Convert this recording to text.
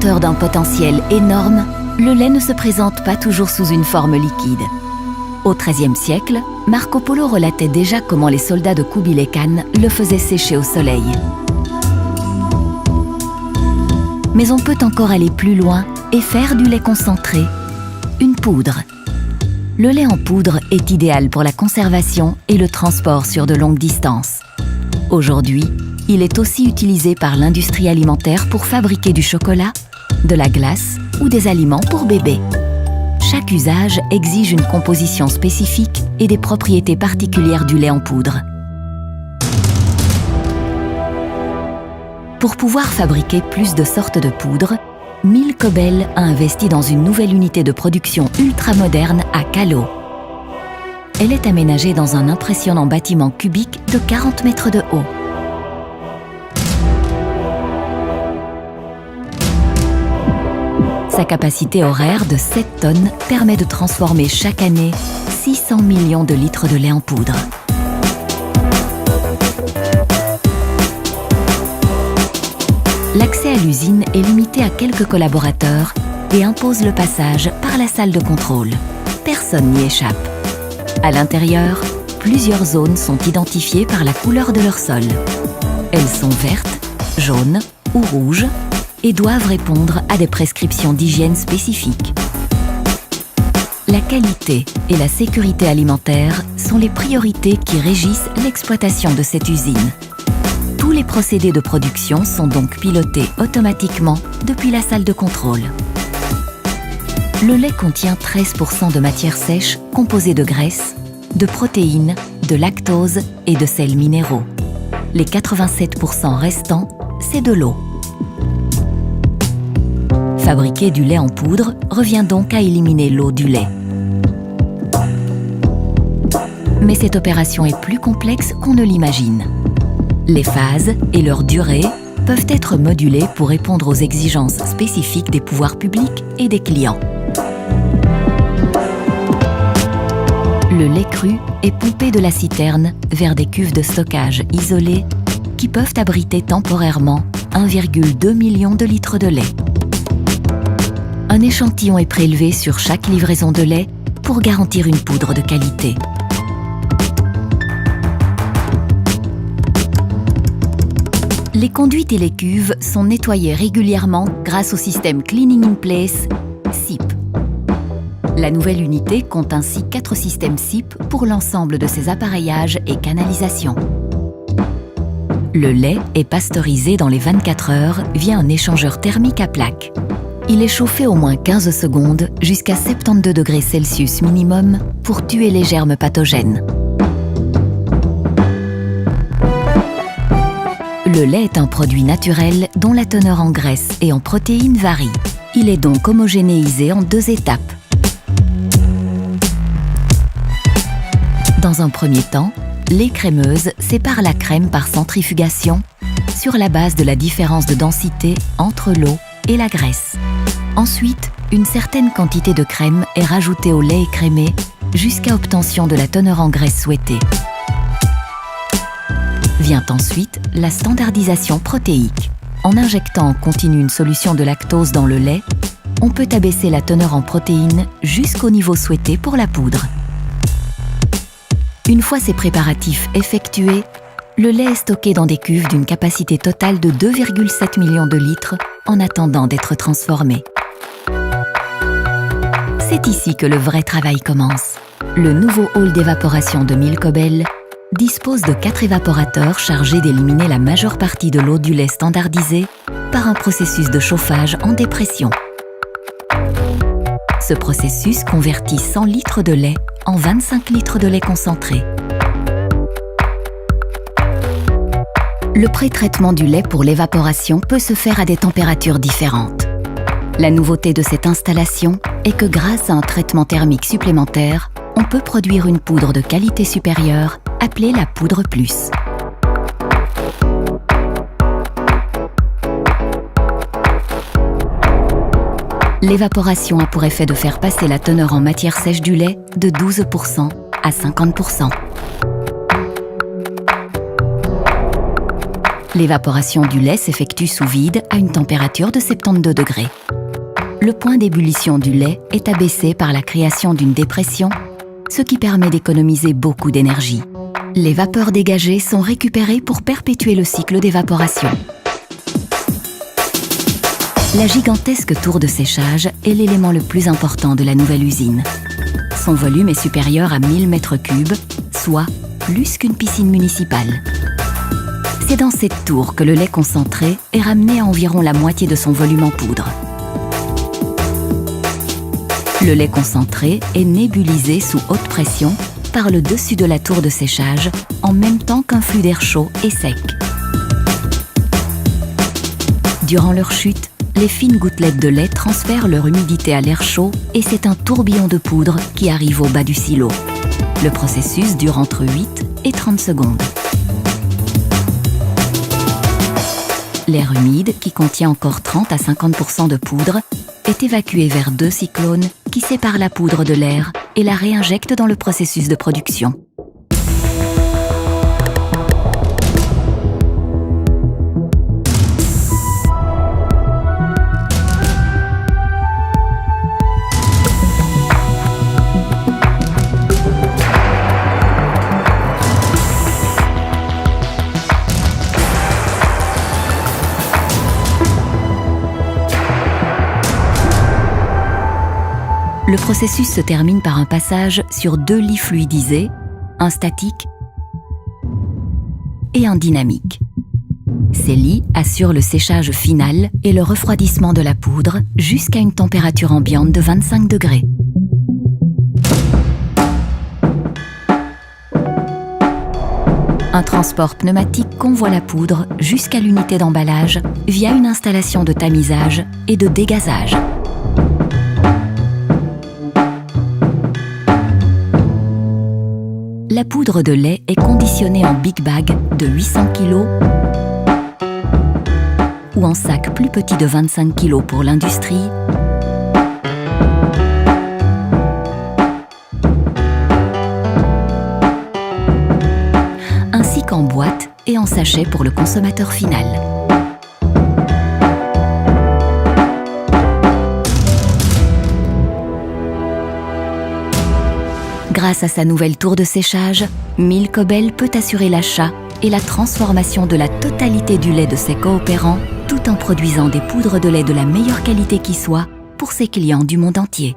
Porteur d'un potentiel énorme, le lait ne se présente pas toujours sous une forme liquide. Au XIIIe siècle, Marco Polo relatait déjà comment les soldats de Kubilai Khan le faisaient sécher au soleil. Mais on peut encore aller plus loin et faire du lait concentré, une poudre. Le lait en poudre est idéal pour la conservation et le transport sur de longues distances. Aujourd'hui, il est aussi utilisé par l'industrie alimentaire pour fabriquer du chocolat, de la glace ou des aliments pour bébés. Chaque usage exige une composition spécifique et des propriétés particulières du lait en poudre. Pour pouvoir fabriquer plus de sortes de poudre, Milk Bell a investi dans une nouvelle unité de production ultramoderne à Kallo. Elle est aménagée dans un impressionnant bâtiment cubique de 40 mètres de haut. Sa capacité horaire de 7 tonnes permet de transformer chaque année 600 millions de litres de lait en poudre. L'accès à l'usine est limité à quelques collaborateurs et impose le passage par la salle de contrôle. Personne n'y échappe. À l'intérieur, plusieurs zones sont identifiées par la couleur de leur sol. Elles sont vertes, jaunes ou rouges et doivent répondre à des prescriptions d'hygiène spécifiques. La qualité et la sécurité alimentaire sont les priorités qui régissent l'exploitation de cette usine. Tous les procédés de production sont donc pilotés automatiquement depuis la salle de contrôle. Le lait contient 13% de matière sèche composée de graisse, de protéines, de lactose et de sels minéraux. Les 87% restants, c'est de l'eau. Fabriquer du lait en poudre revient donc à éliminer l'eau du lait. Mais cette opération est plus complexe qu'on ne l'imagine. Les phases et leur durée peuvent être modulées pour répondre aux exigences spécifiques des pouvoirs publics et des clients. Le lait cru est pompé de la citerne vers des cuves de stockage isolées qui peuvent abriter temporairement 1,2 million de litres de lait. Un échantillon est prélevé sur chaque livraison de lait pour garantir une poudre de qualité. Les conduites et les cuves sont nettoyées régulièrement grâce au système Cleaning in Place, CIP. La nouvelle unité compte ainsi 4 systèmes CIP pour l'ensemble de ses appareillages et canalisations. Le lait est pasteurisé dans les 24 heures via un échangeur thermique à plaques. Il est chauffé au moins 15 secondes jusqu'à 72 degrés Celsius minimum pour tuer les germes pathogènes. Le lait est un produit naturel dont la teneur en graisse et en protéines varie. Il est donc homogénéisé en 2 étapes. Dans un premier temps, l'écrémeuse sépare la crème par centrifugation sur la base de la différence de densité entre l'eau et la graisse. Ensuite, une certaine quantité de crème est rajoutée au lait écrémé jusqu'à obtention de la teneur en graisse souhaitée. Vient ensuite la standardisation protéique. En injectant en continu une solution de lactose dans le lait, on peut abaisser la teneur en protéines jusqu'au niveau souhaité pour la poudre. Une fois ces préparatifs effectués, le lait est stocké dans des cuves d'une capacité totale de 2,7 millions de litres en attendant d'être transformé. C'est ici que le vrai travail commence. Le nouveau hall d'évaporation de Milk Bell dispose de 4 évaporateurs chargés d'éliminer la majeure partie de l'eau du lait standardisé par un processus de chauffage en dépression. Ce processus convertit 100 litres de lait en 25 litres de lait concentré. Le pré-traitement du lait pour l'évaporation peut se faire à des températures différentes. La nouveauté de cette installation est que grâce à un traitement thermique supplémentaire, on peut produire une poudre de qualité supérieure appelée la poudre plus. L'évaporation a pour effet de faire passer la teneur en matière sèche du lait de 12% à 50%. L'évaporation du lait s'effectue sous vide à une température de 72 degrés. Le point d'ébullition du lait est abaissé par la création d'une dépression, ce qui permet d'économiser beaucoup d'énergie. Les vapeurs dégagées sont récupérées pour perpétuer le cycle d'évaporation. La gigantesque tour de séchage est l'élément le plus important de la nouvelle usine. Son volume est supérieur à 1000 m3, soit plus qu'une piscine municipale. C'est dans cette tour que le lait concentré est ramené à environ la moitié de son volume en poudre. Le lait concentré est nébulisé sous haute pression par le dessus de la tour de séchage en même temps qu'un flux d'air chaud et sec. Durant leur chute, les fines gouttelettes de lait transfèrent leur humidité à l'air chaud et c'est un tourbillon de poudre qui arrive au bas du silo. Le processus dure entre 8 et 30 secondes. L'air humide, qui contient encore 30 à 50% de poudre, est évacué vers 2 cyclones qui séparent la poudre de l'air et la réinjectent dans le processus de production. Le processus se termine par un passage sur 2 lits fluidisés, un statique et un dynamique. Ces lits assurent le séchage final et le refroidissement de la poudre jusqu'à une température ambiante de 25 degrés. Un transport pneumatique convoie la poudre jusqu'à l'unité d'emballage via une installation de tamisage et de dégazage. La poudre de lait est conditionnée en big bag de 800 kg ou en sac plus petit de 25 kg pour l'industrie ainsi qu'en boîte et en sachet pour le consommateur final. Grâce à sa nouvelle tour de séchage, Milk Obel peut assurer l'achat et la transformation de la totalité du lait de ses coopérants, tout en produisant des poudres de lait de la meilleure qualité qui soit pour ses clients du monde entier.